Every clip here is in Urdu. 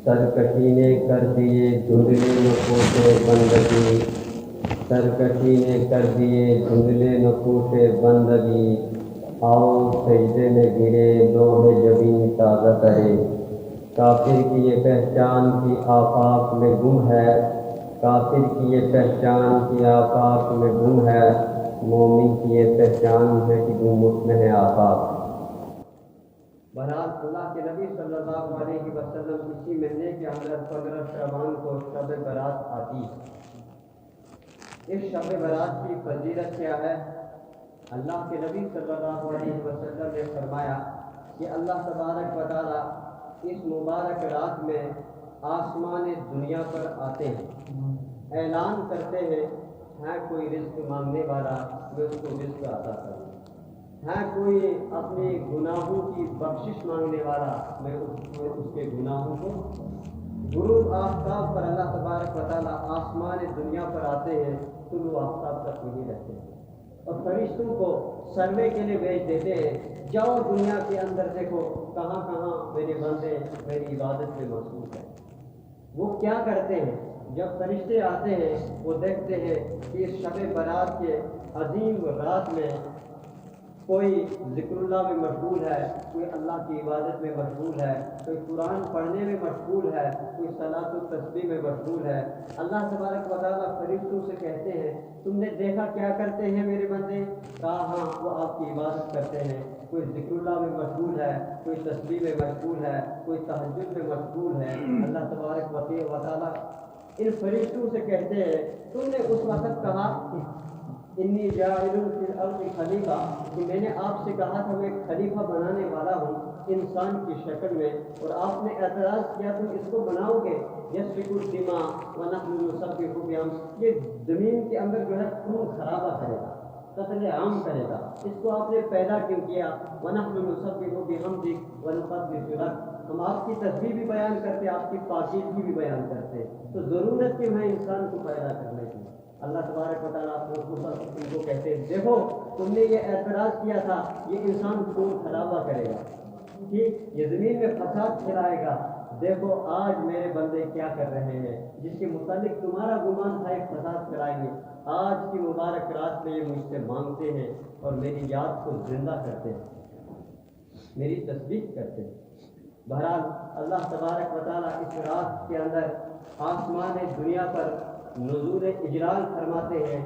سرکشی نے کر دیے دھندلے نقوش بندگی، سرکشی نے کر دیے دھندلے نقوش بندگی، آؤ سجدے میں گرے لوح جبین تازہ کرے۔ کافر کی یہ پہچان کی آفاق میں گم ہے، کافر کی یہ پہچان کی آفاق میں گم ہے، مومن کی یہ پہچان ہے کہ گم مطمئن ہے آفاق۔ بہرحال اللہ کے نبی صلی اللہ علیہ وسلم اسی مہینے کے اندر 15 شعبان کو شب برات آتی ہے۔ اس شب برات کی فضیلت کیا ہے؟ اللہ کے نبی صلی اللہ علیہ وسلم نے فرمایا کہ اللہ تبارک و تعالیٰ اس مبارک رات میں آسمان دنیا پر آتے ہیں، اعلان کرتے ہیں ہے کوئی رزق مانگنے والا میں اس کو رزق عطا کروں، ہے کوئی اپنے گناہوں کی بخشش مانگنے والا میں اس کے گناہوں کو۔ غروب آفتاب پر اللہ تبارک و تعالیٰ آسمان دنیا پر آتے ہیں، طلوع آفتاب تک نہیں رہتے ہیں، اور فرشتوں کو سروے کے لیے بھیج دیتے ہیں، جاؤ دنیا کے اندر دیکھو کہاں کہاں میرے بندے میری عبادت میں مصروف ہیں۔ وہ کیا کرتے ہیں؟ جب فرشتے آتے ہیں وہ دیکھتے ہیں کہ اس شب برات کے عظیم رات میں کوئی ذکر اللہ میں مشغول ہے، کوئی اللہ کی عبادت میں مشغول ہے، کوئی قرآن پڑھنے میں مشغول ہے، کوئی صلاۃ و تسبیح میں مشغول ہے۔ اللہ تبارک و تعالیٰ فرشتوں سے کہتے ہیں تم نے دیکھا کیا کرتے ہیں میرے بندے؟ کہا ہاں وہ آپ کی عبادت کرتے ہیں، کوئی ذکر اللہ میں مشغول ہے، کوئی تسبیح میں مشغول ہے، کوئی تہجد میں مشغول ہے۔ اللہ تبارک و تعالیٰ ان فرشتوں سے کہتے ہیں تم نے اس وقت کہا انی جاعل فی الارض خلیفہ، کہ میں نے آپ سے کہا تھا میں خلیفہ بنانے والا ہوں انسان کی شکل میں، اور آپ نے اعتراض کیا تم اس کو بناؤ گے یسفک الدماء ونحن نسبح بحمدک، یہ زمین کے اندر جو ہے خون خرابہ کرے گا، قتل عام کرے گا، اس کو آپ نے پیدا کیوں کیا؟ ونحن نسبح بحمدک ونقدس لک، ہم آپ کی تسبیح بھی بیان کرتے، آپ کی پاکیزگی بھی بیان کرتے، تو ضرورت کیوں ہے انسان کو پیدا کرنے کی؟ اللہ تبارک و تعالیٰ ان کو کہتے ہیں دیکھو تم نے یہ اعتراض کیا تھا یہ انسان خون خرابہ کرے گا، ٹھیک، یہ زمین میں فساد پھیلائے گا، دیکھو آج میرے بندے کیا کر رہے ہیں جس کے متعلق تمہارا گمان تھا ایک فساد پھیلائیں گے، آج کی مبارک رات میں یہ مجھ سے مانگتے ہیں اور میری یاد کو زندہ کرتے ہیں، میری تسبیح کرتے ہیں۔ بہرحال اللہ تبارک و تعالیٰ اس رات کے اندر آسمان دنیا پر نزول اجلال فرماتے ہیں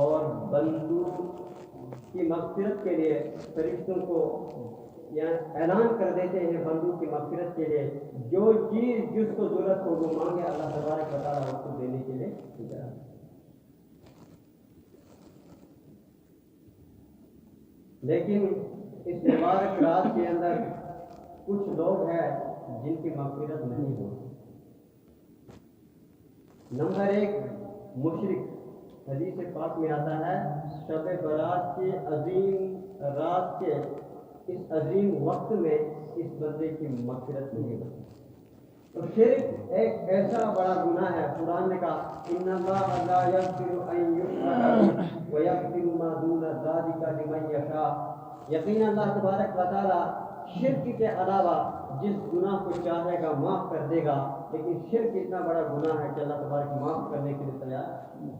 اور بندوں کی مغفرت کے لیے فرشتوں کو اعلان کر دیتے ہیں، بندوں کی مغفرت کے لیے جو چیز جس کو ضرورت ہو وہ مانگے، اللہ تبارک و تعالیٰ اس کو دینے کے لیے تیار ہے۔ لیکن اس مبارک رات کے اندر کچھ لوگ ہیں جن کی مغفرت نہیں ہوتی۔ نمبر 1 مشرک، حدیث پاک میں آتا ہے شب برات کی عظیم رات کے اس عظیم وقت میں اس بندے کی مغفرت نہیں ہوتی۔ تو شرک ایک ایسا بڑا گناہ ہے، قرآن نے کہا ان اللہ لا یغفر ان یشرک بہ ویغفر ما دون ذلک لمن یشاء، یقینا اللہ تبارک و تعالیٰ شرک کے علاوہ جس گناہ کو چاہے گا معاف کر دے گا، لیکن شرک اتنا بڑا گناہ ہے کہ اللہ تبارک معاف کرنے کے لیے تیار ہے۔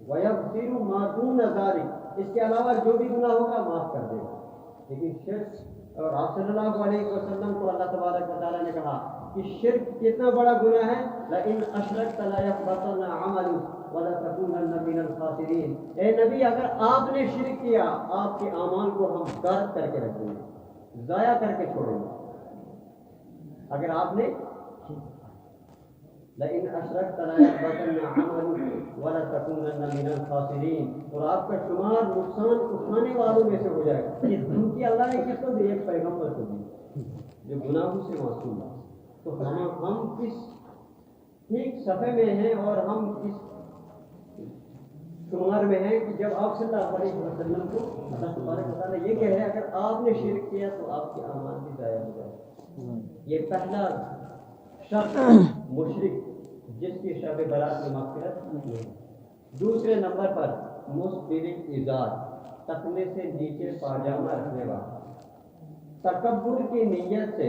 وَيَغْفِرُ مَا دُونَ ذَلِكَ، اس کے علاوہ جو بھی گناہ ہوگا معاف کر دے گا، لیکن شرک، اور آپ صلی اللہ علیہ وسلم کو اللہ تبارک و تعالیٰ نے کہا کہ شرک کتنا بڑا گناہ ہے، لَإِنْ أَشْرَكْتَ لَيَحْبَطَنَّ عَمَلُكَ وَلَتَكُونَنَّ مِنَ الْخَاسِرِينَ، اے نبی اگر آپ نے شرک کیا آپ کے اعمال کو ہم غارت کر کے رکھ دیں گے، ضائع کر کے چھوڑیں گے۔ اگر آپ نے لئن اشرکت لیحبطن عملک ولتکونن من الخاسرین، اور آپ کا شمار نقصان اٹھانے والوں میں سے ہو جائے گا۔ یہ دھمکی اللہ نے کس کو دی؟ ایک پیغمبر کو دی جو گناہوں سے معصوم ہے۔ تو ہم کس ٹھیک صفحے میں ہیں اور ہم کس شمار میں ہیں کہ جب آپ صلی اللہ علیہ وسلم کو اللہ تبارک و تعالیٰ یہ کہہ رہے ہیں اگر آپ نے شرک کیا تو آپ کے اعمال بھی ضائع ہو جائے۔ یہ پہلا شخص مشرک جس کی شب برات کی مغفرت نہیں ہے۔ دوسرے نمبر پر مسبل ازار، تخنے سے نیچے پاجامہ رکھنے والا، تکبر کی نیت سے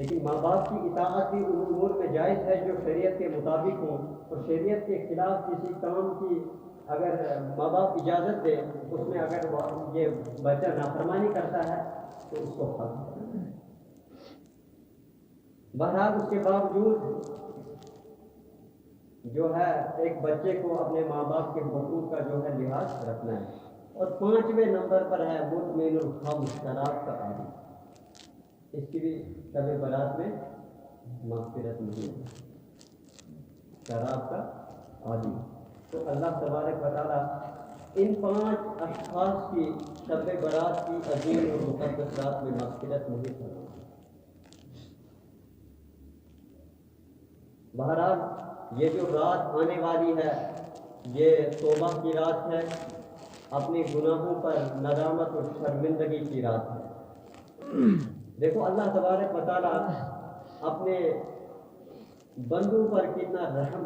لیکن ماں باپ کی اطاعت بھی ان امور میں جائز ہے جو شریعت کے مطابق ہوں، اور شریعت کے خلاف کسی کام کی اگر ماں باپ اجازت دے اس میں اگر یہ بچہ نافرمانی کرتا ہے تو اس کو حق ہے۔ بہرحال اس کے باوجود جو ہے ایک بچے کو اپنے ماں باپ کے حقوق کا جو ہے لحاظ رکھنا ہے۔ اور 5ویں نمبر پر ہے مدمن الخمر، شراب کا عادی۔ اس کی بھی شب برات میں مغفرت نہیں ہے، شراب کا عادی۔ تو اللہ تبارک و تعالیٰ ان 5 اشخاص کی شب برات کی عظیم اور مقدس رات میں مغفرت نہیں فرماتا۔ بہرحال یہ جو رات آنے والی ہے یہ توبہ کی رات ہے، اپنے گناہوں پر ندامت اور شرمندگی کی رات ہے۔ دیکھو اللہ تبارک و تعالیٰ اپنے بندوں پر کتنا رحم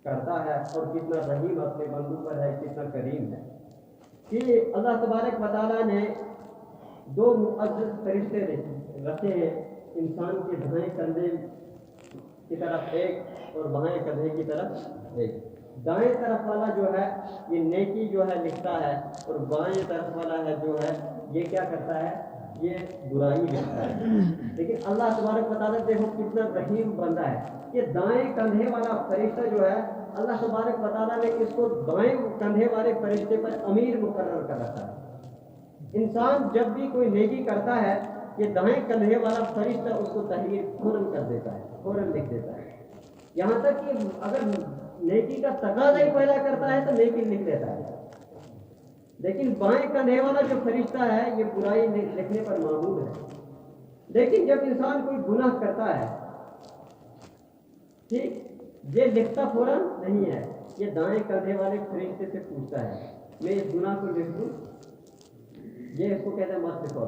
کرتا ہے اور کتنا رحیم اپنے بندوں پر ہے، کتنا کریم ہے کہ اللہ تبارک و تعالیٰ نے 2 معزز فرشتے رکھے ہیں، انسان کے دائیں کندھے کی طرف ایک اور بائیں کندھے کی طرف ایک۔ دائیں طرف والا جو ہے یہ نیکی جو ہے لکھتا ہے، اور بائیں طرف والا ہے جو ہے یہ کیا کرتا ہے، یہ برائی لکھتا ہے۔ لیکن اللہ تبارک و تعالیٰ دیکھو کتنا رحیم بندہ ہے کہ دائیں کندھے والا فرشتہ جو ہے اللہ تبارک و تعالیٰ نے اس کو دائیں کندھے والے فرشتے پر امیر مقرر کر رکھا ہے۔ انسان جب بھی کوئی نیکی کرتا ہے یہ دائیں کندھے والا فرشتہ اس کو تحریر فوراً کر دیتا ہے، فوراً لکھ دیتا ہے، یہاں تک کہ اگر نیکی کا تقاضا ہی پیدا کرتا ہے تو نیکی لکھ دیتا ہے۔ لیکن بائیں کندھے والا جو فرشتہ ہے یہ برائی لکھنے پر معمول ہے۔ لیکن جب انسان کوئی گناہ کرتا ہے ٹھیک، یہ لکھتا فوراً نہیں ہے، یہ دائیں کندھے والے فرشتے سے پوچھتا ہے میں اس گناہ کو لکھ دوں، یہ اس کو کہتے ہیں مت لکھو۔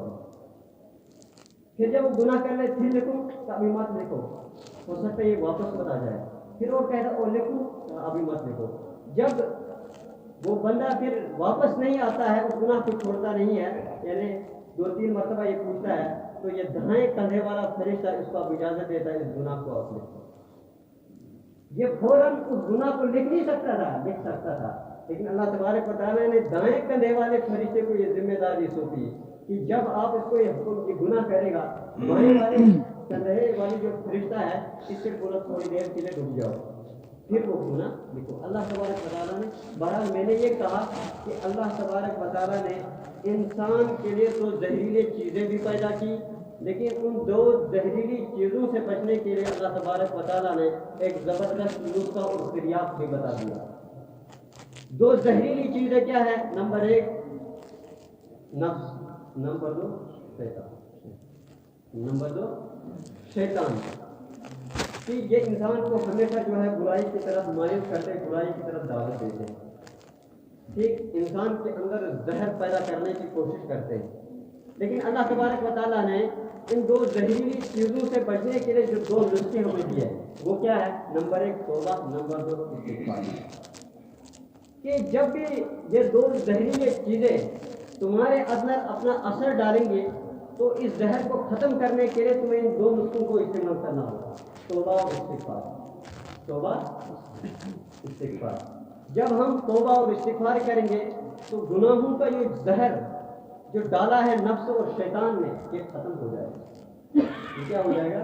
پھر جب وہ گناہ کر لے پھر لکھوں تو ابھی مت لکھو، ہو سکتا ہے یہ واپس بتا جائے، پھر وہ کہتا ہے اور لکھوں ابھی مت لکھو۔ جب وہ بندہ پھر واپس نہیں آتا ہے، اس گناہ کو چھوڑتا نہیں ہے، یعنی 2-3 مرتبہ یہ پوچھتا ہے تو یہ دائیں کندھے والا فرشتہ اس کو اب اجازت دیتا ہے اس گناہ کو آپ لکھو۔ یہ فوراً اس گناہ کو لکھ نہیں سکتا تھا، لکھ سکتا تھا، لیکن اللہ تبارک و تعالیٰ نے دائیں کندھے والے فرشتے کو یہ ذمہ داری سونپی کہ جب آپ اس کو یہ گناہ کرے گا، بائیں والے کندھے والی جو فرشتہ ہے اس سے بولو تھوڑی دیر کے لیے رک جاؤ، پھر وہ گناہ لکھو۔ اللہ تبارک و تعالیٰ نے بہرحال میں نے یہ کہا کہ اللہ تبارک و تعالیٰ نے انسان کے لیے تو زہریلی چیزیں بھی پیدا کی، لیکن ان 2 زہریلی چیزوں سے بچنے کے لیے اللہ تبارک و تعالیٰ نے ایک زبردست نسخہ اور فریاد بھی بتا دیا۔ 2 زہریلی چیزیں کیا ہے؟ نمبر 1 نفس، نمبر 2 شیطان، نمبر 2 شیطان، کہ یہ انسان کو ہمیشہ جو ہے برائی کی طرف مائل کرتے، برائی کی طرف دعوت دیتے ہیں، ٹھیک، انسان کے اندر زہر پیدا کرنے کی کوشش کرتے ہیں۔ لیکن اللہ تبارک و تعالیٰ نے ان 2 زہریلی چیزوں سے بچنے کے لیے جو 2 نسخے ہمیں دیے ہیں وہ کیا ہے؟ نمبر 1 توبہ، نمبر 2 استغفار۔ کہ جب بھی یہ 2 زہریلی چیزیں تمہارے اندر اپنا اثر ڈالیں گے تو اس زہر کو ختم کرنے کے لیے تمہیں ان 2 نسخوں کو استعمال کرنا ہوگا، توبہ اور استغفار، توبہ استغفار۔ جب ہم توبہ اور استغفار کریں گے تو گناہوں کا یہ زہر جو ڈالا ہے نفس اور شیطان نے یہ ختم ہو جائے گا۔ یہ کیا ہو جائے گا؟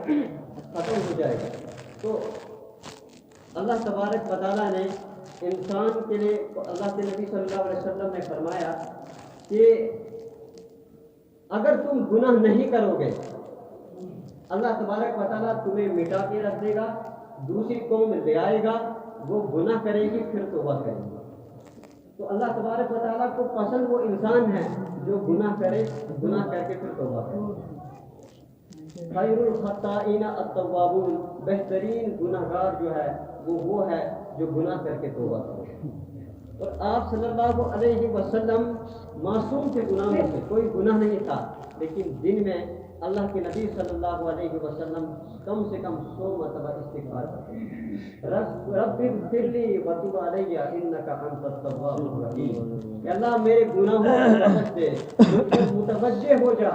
ختم ہو جائے گا۔ تو اللہ تبارک و تعالیٰ نے انسان کے لیے، اللہ کے نبی صلی اللہ علیہ وسلم نے فرمایا کہ اگر تم گناہ نہیں کرو گے اللہ تبارک و تعالیٰ تمہیں مٹا کے رکھ دے گا، دوسری قوم لے آئے گا، وہ گناہ کرے گی پھر توبہ کرے گی۔ تو اللہ تبارک و تعالیٰ کو پسند وہ انسان ہے جو گناہ کرے، گناہ کر کے پھر توبہ کرے۔ خیر الخطائین التوابون، بہترین گناہ گار جو ہے وہ ہے جو گناہ کر کے توبہ کرے۔ اور آپ صلی اللہ علیہ وسلم معصوم تھے گناہوں سے، کوئی گناہ نہیں تھا، لیکن دن میں اللہ کے نبی صلی اللہ علیہ وسلم کم سے کم 100 مرتبہ استغفار کرتے، رب اغفر لی وتب علی انک انت التواب الرحیم، کہ اللہ میرے گناہوں کو بخش دے، مجھ پر متوجہ ہو جا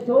100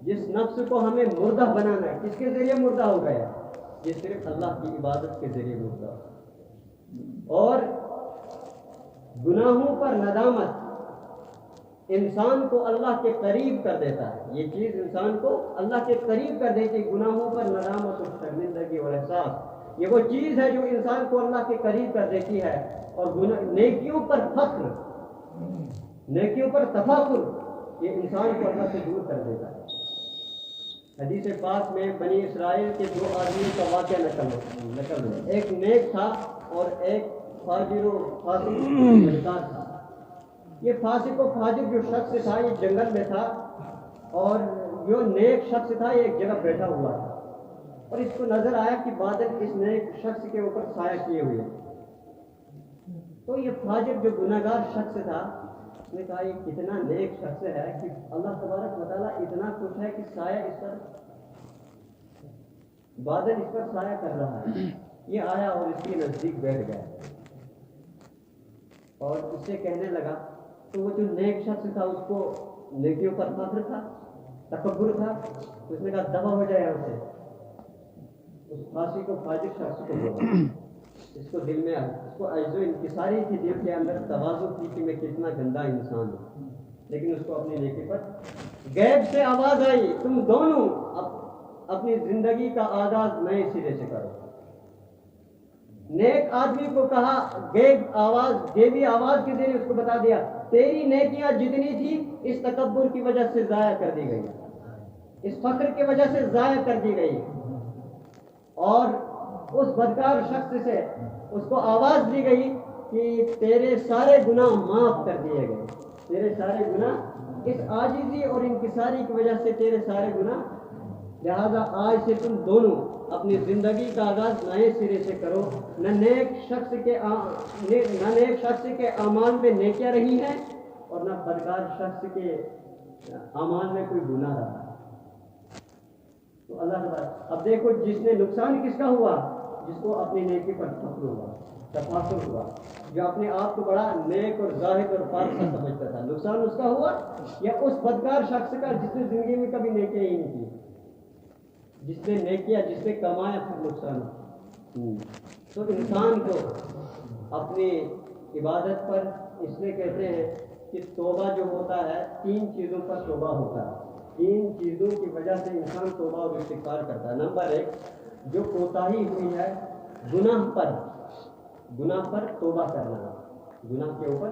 جس نفس کو ہمیں مردہ بنانا ہے، کس کے ذریعے مردہ ہو گیا؟ یہ صرف اللہ کی عبادت کے ذریعے مردہ ہو۔ اور گناہوں پر ندامت انسان کو اللہ کے قریب کر دیتا ہے، یہ چیز انسان کو اللہ کے قریب کر دیتی ہے۔ گناہوں پر ندامت اور شرمندگی اور احساس، یہ وہ چیز ہے جو انسان کو اللہ کے قریب کر دیتی ہے۔ اور نیکیوں پر فخر، نیکیوں پر تفاخر، یہ انسان کو اللہ سے دور کر دیتا ہے۔ حدیث پاک میں بنی اسرائیل کے دو آدمیوں کا واقعہ نقل ہے، ایک نیک تھا اور ایک فاجر و فاسق تھا۔ یہ فاسق و فاجر جو شخص تھا یہ جنگل میں تھا، اور جو نیک شخص تھا یہ ایک جگہ بیٹھا ہوا تھا، اور اس کو نظر آیا کہ بادل اس نیک شخص کے اوپر سایہ کیے ہوئے ہیں۔ تو یہ فاجر جو گناہ گار شخص تھا، اس نے کہا یہ کتنا نیک شخص ہے کہ اللہ تبارک و تعالیٰ اتنا کچھ ہے کہ سایہ اس پر، بادل اس پر سایہ کر رہا ہے۔ یہ آیا اور اس کے نزدیک بیٹھ گیا اور اس سے کہنے لگا، تو وہ جو نیک شخص تھا اس کو نیکیوں پر فخر تھا، تکبر تھا، تو اس نے کہا دفع ہو جائے یہاں سے۔ اس فاسق کو فاجر شخص کو بولا، اس کو دل میں اس کو عجز و انکساری تھی، دل کے اندر تواضع تھی کہ میں کتنا گندا انسان ہوں، لیکن اس کو اپنی نیکی پر غیب سے آواز آئی، تم دونوں اپنی زندگی کا آغاز نئے سرے سے کرو۔ نیک آدمی کو کہا، غیبی آواز کے ذریعے اس کو بتا دیا تیری نیکیاں جتنی تھی اس تکبر کی وجہ سے ضائع کر دی گئی، اس فخر کی وجہ سے ضائع کر دی گئی۔ اور اس بدکار شخص سے اس کو آواز دی گئی کہ تیرے سارے گناہ معاف کر دیے گئے، تیرے سارے گناہ اس عاجزی اور انکساری کی وجہ سے تیرے سارے گناہ، لہذا آج سے تم دونوں اپنی زندگی کا آغاز نئے سرے سے کرو۔ نہ نیک شخص کے اعمال میں نیکیاں رہی ہیں اور نہ بدکار شخص کے اعمال میں کوئی گناہ رہا ہے۔ تو اللہ تعالیٰ، اب دیکھو جس نے نقصان کس کا ہوا؟ جس کو اپنی نیکی پر فخر ہوا، تفاخر ہوا، جو اپنے آپ کو بڑا نیک اور زاہد اور فارغ سمجھتا تھا، نقصان اس کا ہوا، یا اس بدکار شخص کا جس نے زندگی میں کبھی نیکیاں ہی نہیں کی، جس نے نیکیاں، جس نے کمایا پھر نقصان۔ تو انسان کو اپنی عبادت پر، اس لیے کہتے ہیں کہ توبہ جو ہوتا ہے 3 چیزوں پر توبہ ہوتا ہے، 3 چیزوں کی وجہ سے انسان توبہ اور استغفار کرتا ہے۔ نمبر 1، جو کوتاہی ہوئی ہے گناہ پر توبہ کرنا، گناہ کے اوپر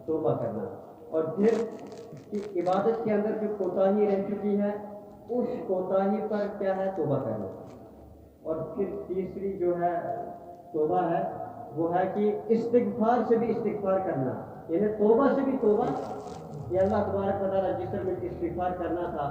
توبہ کرنا، اور پھر عبادت کے اندر جو کوتاہی رہ چکی ہے اس کوتاہی پر کیا ہے؟ توبہ کرنا۔ اور پھر تیسری جو ہے توبہ ہے وہ ہے کہ استغفار سے بھی استغفار کرنا، یعنی توبہ سے بھی توبہ، کہ اللہ تبارک و تعالیٰ جس طرح مجھے استغفار کرنا تھا،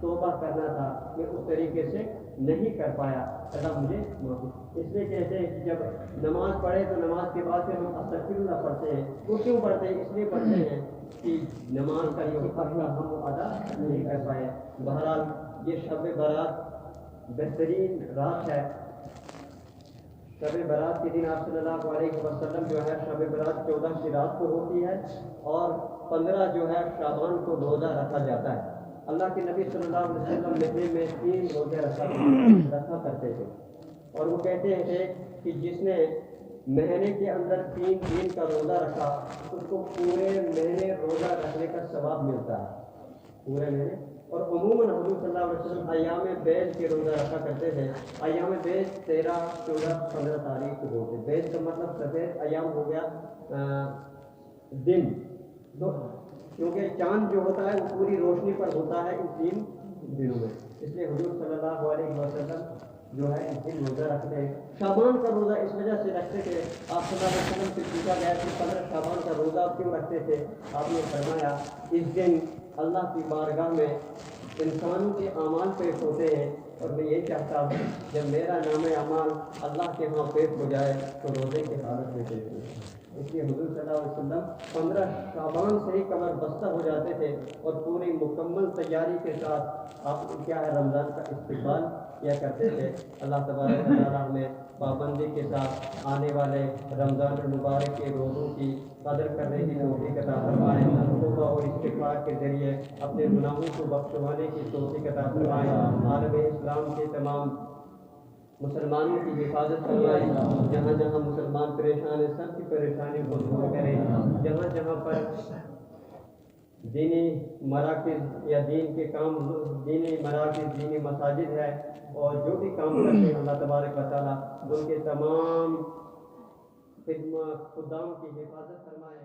توبہ کرنا تھا، میں اس طریقے سے نہیں کر پایا، اللہ مجھے معافی۔ اس لیے کہتے ہیں کہ جب نماز پڑھے تو نماز کے بعد پھر ہم استغفر اللہ پڑھتے ہیں۔ وہ کیوں پڑھتے ہیں؟ اس لیے پڑھتے ہیں کہ نماز کا جو حق تھا ہم وہ ادا نہیں کر پائے۔ بہرحال یہ شب برات بہترین رات ہے۔ شب برات کے دن آپ صلی اللہ علیہ وسلم جو ہے شب برات 14 کی رات کو ہوتی ہے، اور 15 جو ہے شعبان کو روزہ رکھا جاتا ہے۔ اللہ کے نبی صلی اللہ علیہ وسلم مہینے میں 3 روزے رکھا کرتے تھے، اور وہ کہتے ہیں کہ جس نے مہینے کے اندر 3 دن کا روزہ رکھا اس کو پورے مہینے روزہ رکھنے کا ثواب ملتا ہے، پورے مہینے۔ اور عموماً حضور صلی اللہ علیہ وسلم ایام بیض کے روزہ رکھا کرتے تھے۔ ایام بیض 13، 14، 15 تاریخ کو ہوتے۔ بیض کا مطلب سفید، ایام ہو گیا دن، تو کیونکہ چاند جو ہوتا ہے وہ پوری روشنی پر ہوتا ہے ان 3 دنوں میں، اس لیے حضور صلی اللہ علیہ وسلم جو ہے اس دن روزہ رکھتے ہیں۔ شعبان کا روزہ اس وجہ سے رکھتے تھے، آپ صلی اللہ علیہ وسلم سے پوچھا گیا کہ 15 شعبان کا روزہ آپ کیوں رکھتے تھے؟ آپ نے فرمایا اس دن اللہ کی بارگاہ میں انسانوں کے اعمال پیش ہوتے ہیں، اور میں یہ چاہتا ہوں جب میرا نام اعمال اللہ کے ہاں پیش ہو جائے تو روزے کی حالت میں پیش ہو۔ اس لیے حضور صلی اللہ علیہ وسلم 15 شعبان سے ہی کمر بستہ ہو جاتے تھے، اور پوری مکمل تیاری کے ساتھ آپ کیا ہے رمضان کا استقبال کیا کرتے تھے۔ اللہ تبارک و تعالیٰ ہمیں پابندی کے ساتھ آنے والے رمضان المبارک کے روزوں کی قدر کرنے کی توفیق عطا فرمائے، توبہ اور استغفار کے ذریعے اپنے گناہوں کو بخشوانے کی توفیق عطا فرمائے، عالم اسلام کے تمام مسلمانوں کی حفاظت فرمائے، جہاں جہاں مسلمان پریشان ہیں سب کی پریشانی کو دور کرے، جہاں جہاں پر دینی مراکز یا دین کے کام، دینی مراکز، دینی مساجد ہے اور جو بھی کام کرتے ہیں اللہ تبارک و تعالیٰ ان کے تمام خدام کی حفاظت فرمائے۔